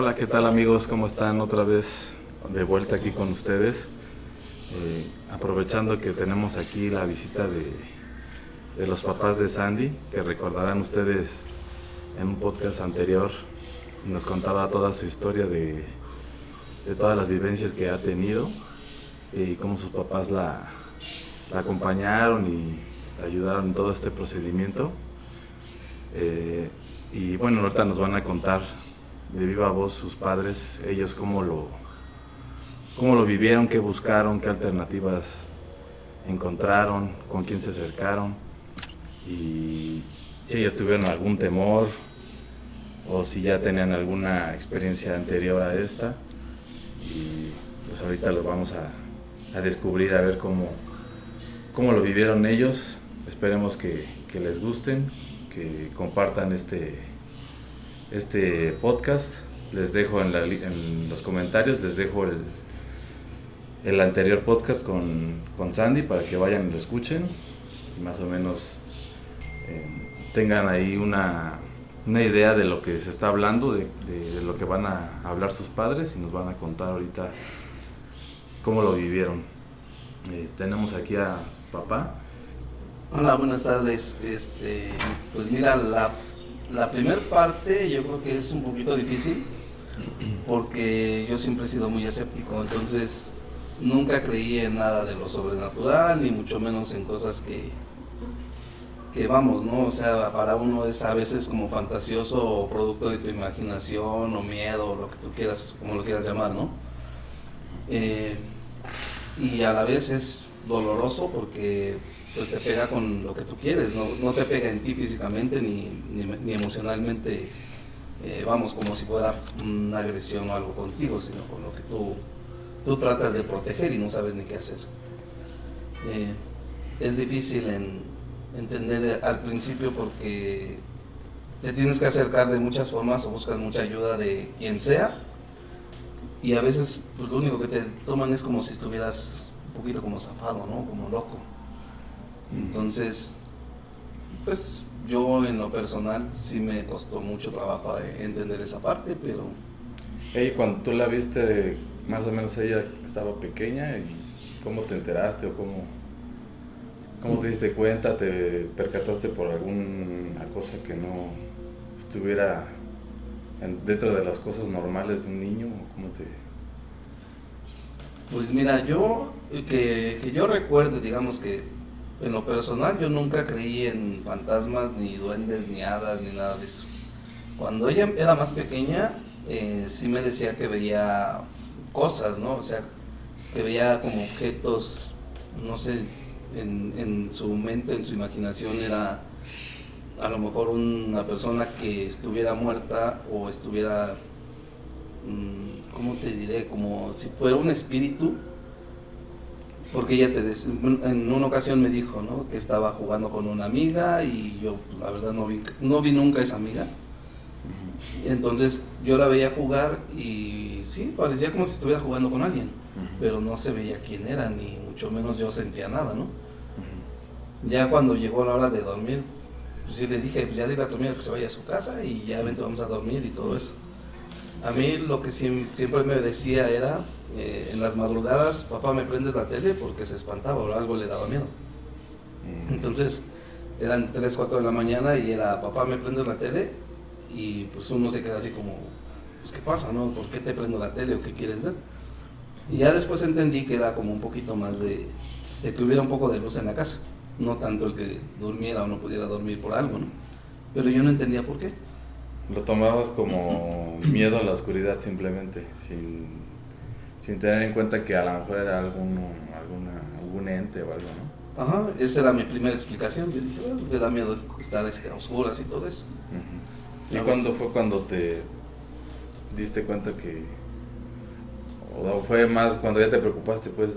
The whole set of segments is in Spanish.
Hola, ¿qué tal amigos? ¿Cómo están? Otra vez de vuelta aquí con ustedes. Aprovechando que tenemos aquí la visita de los papás de Sandy, que recordarán ustedes en un podcast anterior, nos contaba toda su historia de todas las vivencias que ha tenido y cómo sus papás la acompañaron y la ayudaron en todo este procedimiento. Y bueno, ahorita nos van a contar de viva voz sus padres, ellos cómo lo vivieron, qué buscaron, qué alternativas encontraron, con quién se acercaron y si ellos tuvieron algún temor o si ya tenían alguna experiencia anterior a esta. Y pues ahorita los vamos a descubrir, a ver cómo lo vivieron ellos. Esperemos que les gusten, que compartan este podcast. Les dejo en los comentarios, les dejo el anterior podcast con Sandy para que vayan y lo escuchen y más o menos tengan ahí una idea de lo que se está hablando, de lo que van a hablar sus padres y nos van a contar ahorita cómo lo vivieron. Tenemos aquí a papá. Hola, buenas tardes. Pues mira, la primera parte yo creo que es un poquito difícil porque yo siempre he sido muy escéptico, entonces nunca creí en nada de lo sobrenatural, ni mucho menos en cosas que vamos, ¿no? O sea, para uno es a veces como fantasioso o producto de tu imaginación o miedo, o lo que tú quieras, como lo quieras llamar, ¿no? Y a la vez es doloroso porque pues te pega con lo que tú quieres, no te pega en ti físicamente ni emocionalmente, vamos, como si fuera una agresión o algo contigo, sino con lo que tú tratas de proteger y no sabes ni qué hacer. Es difícil entender al principio porque te tienes que acercar de muchas formas o buscas mucha ayuda de quien sea y a veces pues, lo único que te toman es como si estuvieras un poquito como zafado, ¿no? Como loco. Entonces, pues yo en lo personal sí me costó mucho trabajo entender esa parte, pero... Cuando tú la viste, más o menos ella estaba pequeña, y ¿cómo te enteraste o cómo te diste cuenta? ¿Te percataste por alguna cosa que no estuviera dentro de las cosas normales de un niño? ¿O cómo te...? Pues mira, yo, que yo recuerde, digamos que en lo personal yo nunca creí en fantasmas, ni duendes, ni hadas, ni nada de eso. Cuando ella era más pequeña, sí me decía que veía cosas, ¿no? O sea, que veía como objetos, no sé, en su mente, en su imaginación era a lo mejor una persona que estuviera muerta o estuviera, ¿cómo te diré? Como si fuera un espíritu. Porque ella en una ocasión me dijo, ¿no? Que estaba jugando con una amiga y yo la verdad no vi nunca a esa amiga. Entonces yo la veía jugar y sí, parecía como si estuviera jugando con alguien, pero no se veía quién era, ni mucho menos yo sentía nada, ¿no? Ya cuando llegó la hora de dormir, pues sí le dije, pues ya dile a tu amiga que se vaya a su casa y ya vente, vamos a dormir y todo eso. A mí lo que siempre me decía era, en las madrugadas, papá, ¿me prendes la tele? Porque se espantaba o algo le daba miedo. Entonces eran 3, 4 de la mañana y era, papá, ¿me prendes la tele? Y pues uno se queda así como, pues ¿qué pasa, no? ¿Por qué te prendo la tele o qué quieres ver? Y ya después entendí que era como un poquito más de que hubiera un poco de luz en la casa, no tanto el que durmiera o no pudiera dormir por algo, ¿no? Pero yo no entendía por qué. Lo tomabas como miedo a la oscuridad simplemente, sin tener en cuenta que a lo mejor era algún ente o algo, ¿no? Ajá, esa era mi primera explicación. Yo dije, bueno, me da miedo estar a oscuras y todo eso. ¿Y cuándo fue cuando te diste cuenta que, o fue más cuando ya te preocupaste pues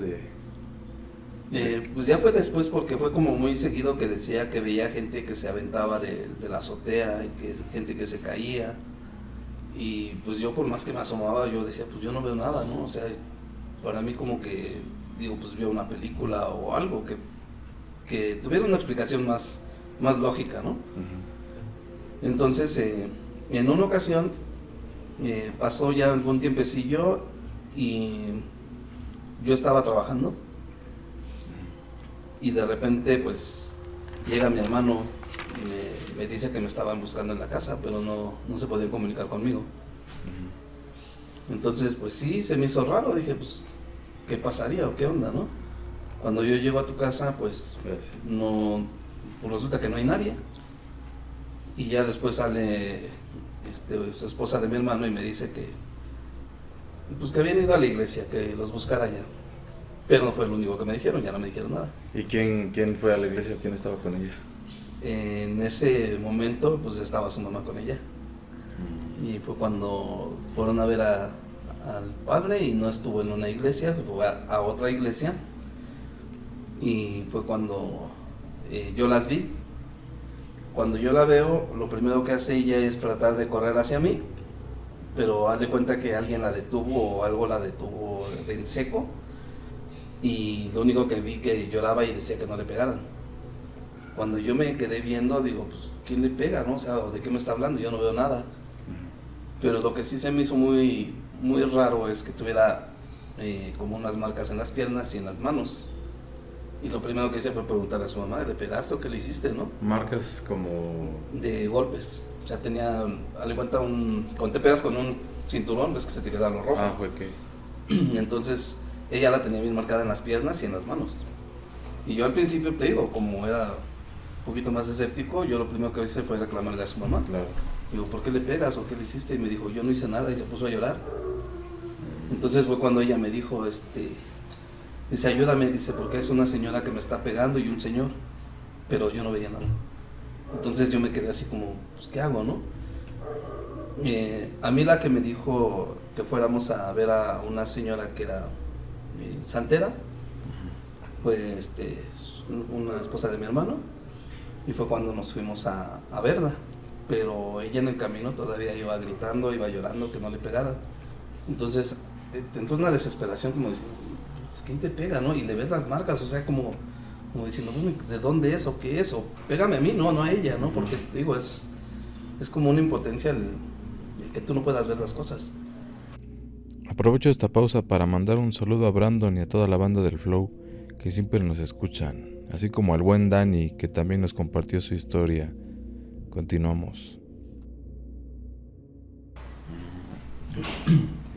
pues ya fue después porque fue como muy seguido que decía que veía gente que se aventaba de la azotea y que gente que se caía y pues yo por más que me asomaba yo decía pues yo no veo nada, ¿no? O sea, para mí como que digo pues veo una película o algo que tuviera una explicación más lógica, ¿no? Entonces en una ocasión Pasó ya algún tiempecillo y yo estaba trabajando y de repente pues llega mi hermano y me dice que me estaban buscando en la casa, pero no se podían comunicar conmigo. Entonces pues sí, se me hizo raro, dije pues ¿qué pasaría o qué onda, no? Cuando yo llego a tu casa pues no, pues resulta que no hay nadie. Y ya después sale su esposa de mi hermano y me dice que pues que habían ido a la iglesia, que los buscara ya. Pero no fue lo único que me dijeron, ya no me dijeron nada. ¿Y quién fue a la iglesia? ¿Quién estaba con ella? En ese momento pues estaba su mamá con ella. Y fue cuando fueron a ver al padre y no estuvo en una iglesia, fue a otra iglesia. Y fue cuando yo las vi. Cuando yo la veo, lo primero que hace ella es tratar de correr hacia mí, pero haz de cuenta que alguien la detuvo o algo la detuvo en seco, y lo único que vi que lloraba y decía que no le pegaran. Cuando yo me quedé viendo, digo, pues, ¿quién le pega, no? O sea, ¿de qué me está hablando? Yo no veo nada. Pero lo que sí se me hizo muy, muy raro es que tuviera como unas marcas en las piernas y en las manos. Y lo primero que hice fue preguntarle a su mamá, ¿le pegaste o qué le hiciste, no? Marcas como... de golpes. O sea, tenía, dale cuenta, cuando te pegas con un cinturón, ves que se te queda lo rojo. Ah, fue que... Entonces, ella la tenía bien marcada en las piernas y en las manos. Y yo al principio, te digo, como era un poquito más escéptico, yo lo primero que hice fue reclamarle a su mamá. Claro. Digo, ¿por qué le pegas o qué le hiciste? Y me dijo, yo no hice nada, y se puso a llorar. Entonces fue cuando ella me dijo, dice, ayúdame, dice, porque es una señora que me está pegando y un señor, pero yo no veía nada. Entonces yo me quedé así como, pues, ¿qué hago, no? A mí la que me dijo que fuéramos a ver a una señora que era santera, fue una esposa de mi hermano, y fue cuando nos fuimos a verla. Pero ella en el camino todavía iba gritando, iba llorando que no le pegaran. Entonces te entró una desesperación como diciendo, pues, ¿quién te pega, no? Y le ves las marcas, o sea, como diciendo, bueno, ¿de dónde es o qué es? O pégame a mí, no a ella, ¿no? Porque te digo, es como una impotencia el que tú no puedas ver las cosas. Aprovecho esta pausa para mandar un saludo a Brandon y a toda la banda del Flow que siempre nos escuchan, así como al buen Dani que también nos compartió su historia. Continuamos.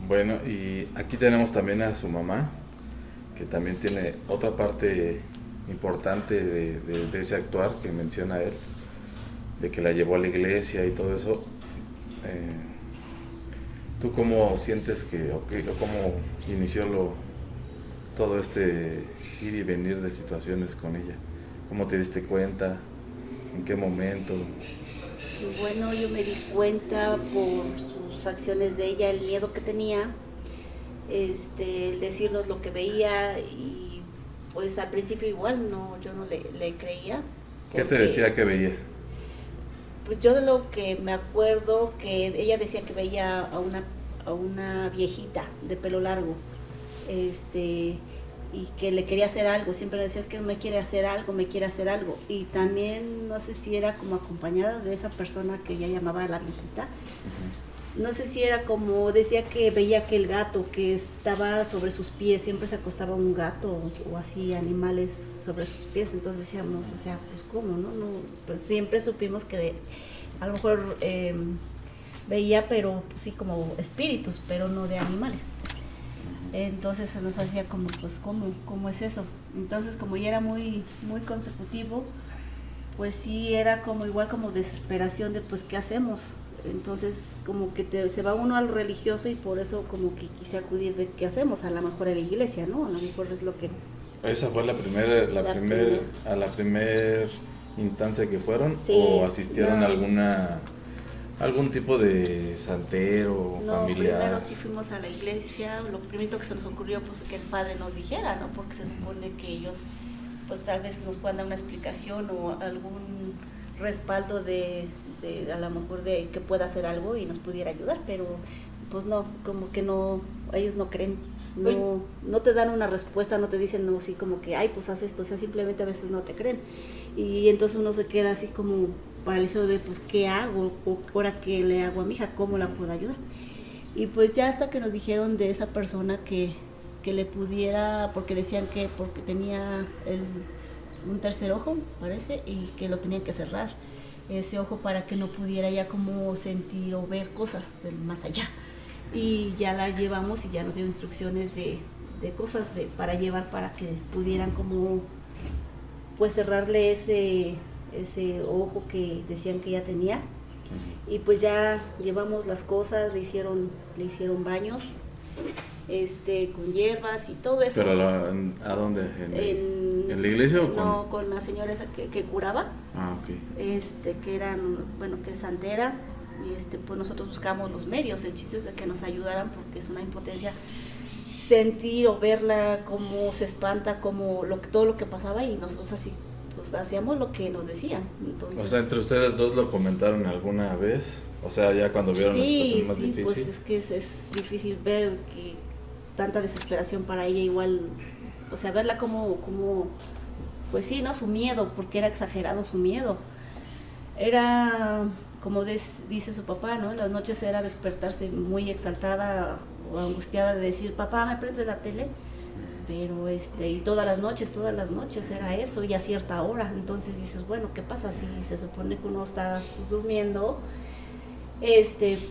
Bueno, y aquí tenemos también a su mamá, que también tiene otra parte importante de ese actuar que menciona él, de que la llevó a la iglesia y todo eso. ¿Tú cómo sientes o cómo inició todo este ir y venir de situaciones con ella? ¿Cómo te diste cuenta? ¿En qué momento? Bueno, yo me di cuenta por sus acciones de ella, el miedo que tenía, el decirnos lo que veía, y pues al principio igual yo no le creía. ¿Qué te decía que veía? Pues yo de lo que me acuerdo, que ella decía que veía a una viejita de pelo largo, y que le quería hacer algo, siempre le decía, es que me quiere hacer algo, y también no sé si era como acompañada de esa persona que ella llamaba a la viejita, no sé si era como, decía que veía que el gato que estaba sobre sus pies, siempre se acostaba un gato o así, animales sobre sus pies, entonces decíamos, o sea, pues cómo, no, pues siempre supimos que a lo mejor veía, pero sí como espíritus, pero no de animales. Entonces se nos hacía como, pues, ¿cómo es eso? Entonces, como ya era muy, muy consecutivo, pues sí era como igual como desesperación de, pues, ¿qué hacemos? Entonces, como que se va uno al religioso y por eso como que quise acudir de qué hacemos, a lo mejor a la iglesia, ¿no? A lo mejor es lo que... ¿Esa fue a la primera instancia que fueron? Sí, ¿O asistieron no. a algún tipo de santero familiar? Primero sí fuimos a la iglesia, lo primero que se nos ocurrió pues que el padre nos dijera, ¿no? Porque se supone que ellos pues tal vez nos puedan dar una explicación o algún respaldo de a lo mejor de que pueda hacer algo y nos pudiera ayudar, pero pues no, como que no, ellos no creen, no te dan una respuesta, no te dicen no, así como que, ay, pues haz esto, o sea, simplemente a veces no te creen, y entonces uno se queda así como paralizado de, pues, ¿qué hago? O ahora, ¿qué le hago a mi hija? ¿Cómo la puedo ayudar? Y pues ya hasta que nos dijeron de esa persona que le pudiera, porque decían que porque tenía un tercer ojo, parece, y que lo tenían que cerrar, ese ojo, para que no pudiera ya como sentir o ver cosas del más allá. Y ya la llevamos y ya nos dio instrucciones de cosas para llevar, para que pudieran como pues cerrarle ese ojo que decían que ya tenía. Y pues ya llevamos las cosas, le hicieron baños con hierbas y todo eso. ¿Pero a dónde? ¿En la iglesia o con...? No, con la señora esa que curaba. Ah, ok. Que eran, bueno, que es santera. Y pues nosotros buscamos los medios. El chiste es de que nos ayudaran, porque es una impotencia sentir o verla cómo se espanta, todo lo que pasaba, y nosotros así pues hacíamos lo que nos decían. Entonces, o sea, ¿entre ustedes dos lo comentaron alguna vez? O sea, ya cuando vieron la situación más difícil. Pues es que es difícil ver que tanta desesperación para ella, igual, o sea, verla como pues sí, ¿no? Su miedo, porque era exagerado su miedo. Era, como dice su papá, ¿no? En las noches era despertarse muy exaltada o angustiada de decir, papá, ¿me prendes la tele? Pero y todas las noches era eso, y a cierta hora. Entonces dices, bueno, ¿qué pasa si se supone que uno está pues durmiendo?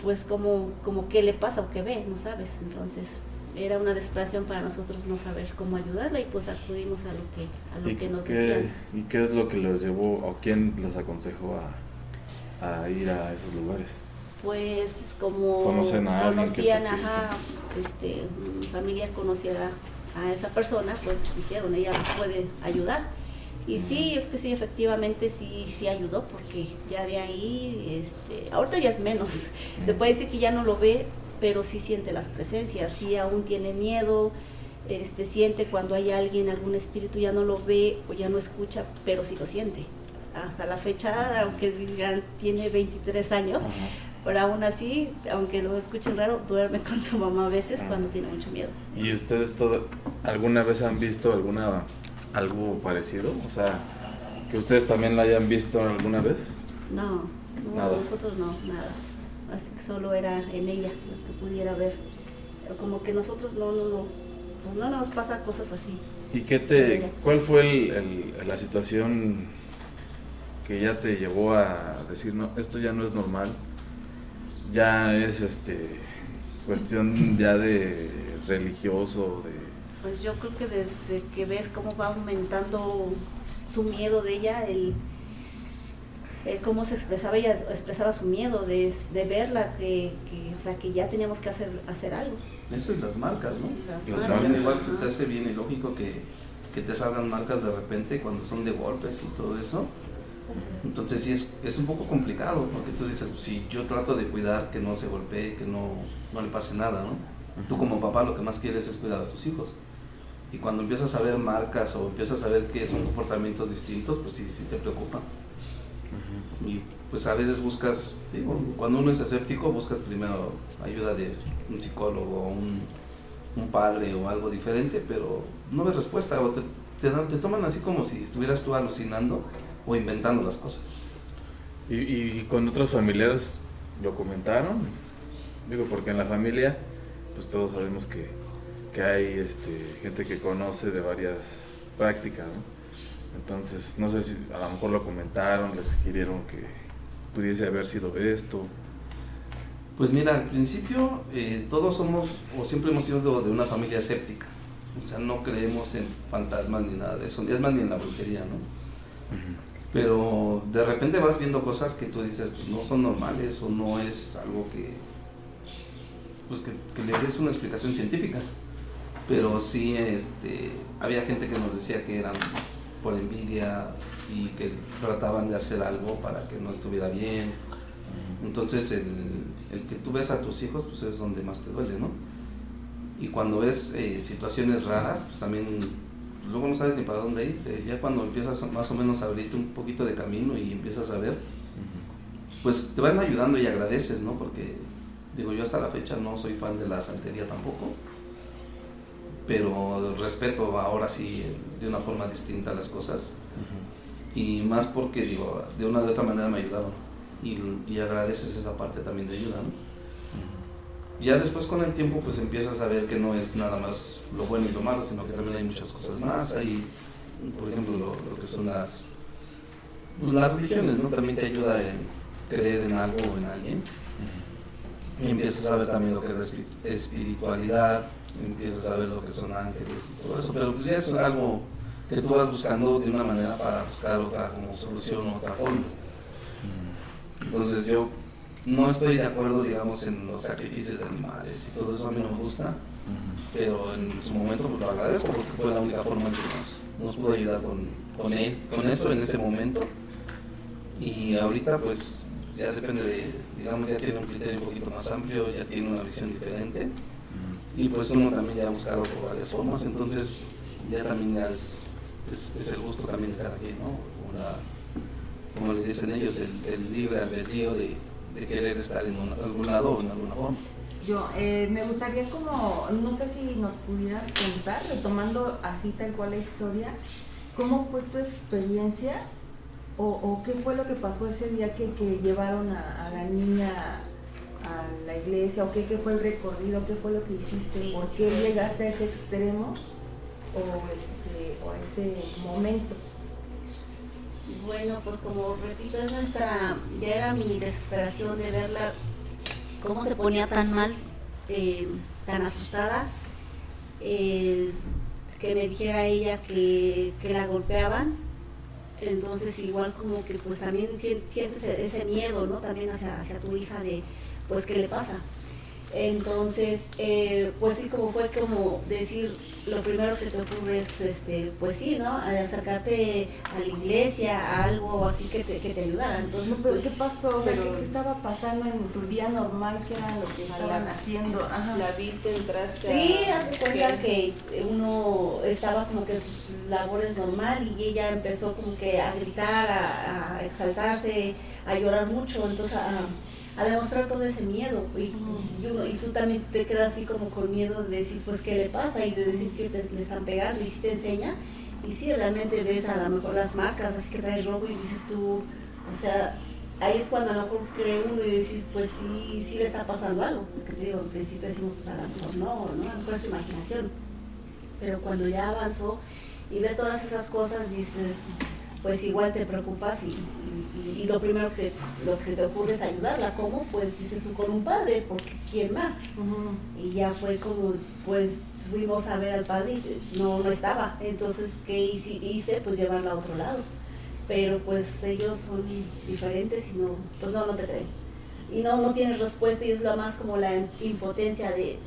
Pues como qué le pasa o qué ve, no sabes. Entonces era una desesperación para nosotros no saber cómo ayudarla, y pues acudimos a lo que nos decían. ¿Y qué es lo que los llevó, o quién los aconsejó a ir a esos lugares? Pues como conocían, mi familia conocía a esa persona, pues dijeron, ella les puede ayudar. Y sí, yo creo que sí, efectivamente sí ayudó, porque ya de ahí, ahorita ya es menos. Se puede decir que ya no lo ve, pero sí siente las presencias, sí aún tiene miedo, siente cuando hay alguien, algún espíritu, ya no lo ve o ya no escucha, pero sí lo siente. Hasta la fecha, aunque digan, tiene 23 años, ajá, pero aún así, aunque lo escuchen raro, duerme con su mamá a veces cuando tiene mucho miedo. ¿Y ustedes alguna vez han visto algo parecido? O sea, ¿que ustedes también la hayan visto alguna vez? No, nada. Nosotros no, nada. Así que solo era en ella lo que pudiera ver. Pero como que nosotros pues no nos pasa cosas así. ¿Y cuál fue la situación que ya te llevó a decir, no, esto ya no es normal? Ya es cuestión ya de religioso, Pues yo creo que desde que ves cómo va aumentando su miedo de ella, cómo se expresaba, ella expresaba su miedo de verla, o sea, que ya teníamos que hacer algo. Eso, y las marcas, ¿no? Las marcas. Igual se te hace bien ilógico que te salgan marcas de repente cuando son de golpes y todo eso. Entonces sí es un poco complicado, porque tú dices, si yo trato de cuidar que no se golpee, que no le pase nada, ¿no? Uh-huh. Tú como papá lo que más quieres es cuidar a tus hijos. Y cuando empiezas a ver marcas o empiezas a ver que son comportamientos distintos, pues sí te preocupa. Uh-huh. Y pues a veces buscas, cuando uno es escéptico, buscas primero ayuda de un psicólogo, un padre o algo diferente, pero no ves respuesta, o te toman así como si estuvieras tú alucinando o inventando las cosas. ¿Y con otros familiares lo comentaron? Digo, porque en la familia, pues todos sabemos que hay gente que conoce de varias prácticas, ¿no? Entonces, no sé si a lo mejor lo comentaron, les sugirieron que pudiese haber sido esto. Pues mira, al principio todos somos, o siempre hemos sido de una familia escéptica. O sea, no creemos en fantasmas ni nada de eso, es más ni en la brujería, ¿no? Uh-huh. Pero de repente vas viendo cosas que tú dices, pues no son normales, o no es algo que le des una explicación científica. Pero sí, había gente que nos decía que eran por envidia y que trataban de hacer algo para que no estuviera bien. Entonces el que tú ves a tus hijos, pues es donde más te duele, ¿no? Y cuando ves situaciones raras, pues también luego no sabes ni para dónde ir. Ya cuando empiezas más o menos a abrirte un poquito de camino y empiezas a ver, pues te van ayudando y agradeces, ¿no? Porque digo, yo hasta la fecha no soy fan de la santería tampoco, pero respeto ahora sí de una forma distinta las cosas. Uh-huh. Y más porque digo, de una u otra manera me ayudaron, y agradeces esa parte también de ayuda, ¿no? Ya después con el tiempo pues empiezas a ver que no es nada más lo bueno y lo malo, sino que también hay muchas cosas más. Hay, por ejemplo, lo que son las religiones, ¿no? También te ayuda en creer en algo o en alguien. Y empiezas a ver también lo que es la espiritualidad, empiezas a ver lo que son ángeles y todo eso, pero pues ya es algo que tú vas buscando de una manera para buscar otra como solución, otra forma. Entonces yo no estoy de acuerdo, digamos, en los sacrificios de animales y todo eso, a mí no me gusta, pero en su momento pues, lo agradezco porque fue la única forma en que nos pudo ayudar con eso en ese momento. Y ahorita pues ya depende de, digamos, ya tiene un criterio un poquito más amplio, ya tiene una visión diferente y pues uno también ya ha buscado por varias formas, entonces ya también ya es el gusto también de cada quien, ¿no? Como le dicen ellos, el libre albedrío de querer estar en algún lado o en alguna forma. Yo me gustaría como, no sé si nos pudieras contar, retomando así tal cual la historia, ¿cómo fue tu experiencia o qué fue lo que pasó ese día que llevaron a la niña a la iglesia o qué fue el recorrido, qué fue lo que hiciste, por qué llegaste a ese extremo o a ese momento? Bueno, pues como repito, ya era mi desesperación de verla, cómo se ponía tan mal, tan asustada, que me dijera ella que la golpeaban, entonces igual como que pues también sientes ese miedo, ¿no? También hacia tu hija de, pues, ¿qué le pasa? Entonces, pues sí, como fue como decir, lo primero que se te ocurre es, pues sí, ¿no? Acercarte a la iglesia, a algo así que te ayudara. Entonces, No, pero pues, ¿qué pasó? O sea, ¿qué estaba pasando en tu día normal? ¿Qué era lo que estaban haciendo? Ajá. ¿La viste, entraste? sí, haz de cuenta que uno estaba como que sus labores normal y ella empezó como que a gritar, a exaltarse, a llorar mucho, entonces a demostrar todo ese miedo y tú también te quedas así como con miedo de decir pues qué le pasa y de decir que le están pegando y si te enseña y si realmente ves a lo mejor las marcas así que traes rojo y dices tú, o sea, ahí es cuando a lo mejor cree uno y decir pues sí le está pasando algo, porque te digo, al principio decimos pues a lo mejor no, a lo mejor es su imaginación, pero cuando ya avanzó y ves todas esas cosas dices pues igual te preocupas y lo primero que se te ocurre es ayudarla. ¿Cómo? Pues dices tú con un padre, porque ¿quién más? Y ya fue como, pues fuimos a ver al padre y no estaba. Entonces, ¿qué hice? Pues llevarla a otro lado. Pero pues ellos son diferentes y pues no te creen. Y no tienes respuesta y es lo más como la impotencia de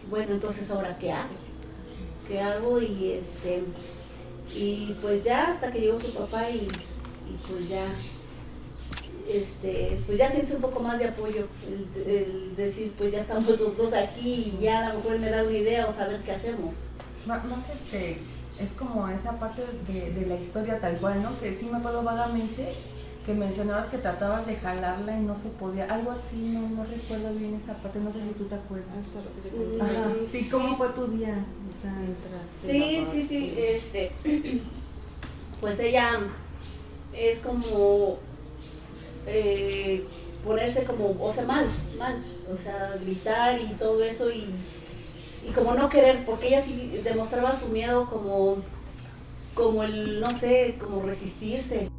bueno, entonces ahora ¿qué hago? ¿Qué hago? Y pues ya hasta que llegó su papá y pues ya pues ya sientes un poco más de apoyo, el decir pues ya estamos los dos aquí y ya a lo mejor me da una idea o saber qué hacemos. Más es como esa parte de la historia tal cual, ¿no? Que sí me acuerdo vagamente que mencionabas que tratabas de jalarla y no se podía, algo así, no recuerdo bien esa parte, no sé si tú te acuerdas. Ajá, sí, ¿cómo fue tu día? O sea, sí, pues ella es como ponerse como, o sea, mal, o sea, gritar y todo eso y como no querer, porque ella sí demostraba su miedo como el, no sé, como resistirse.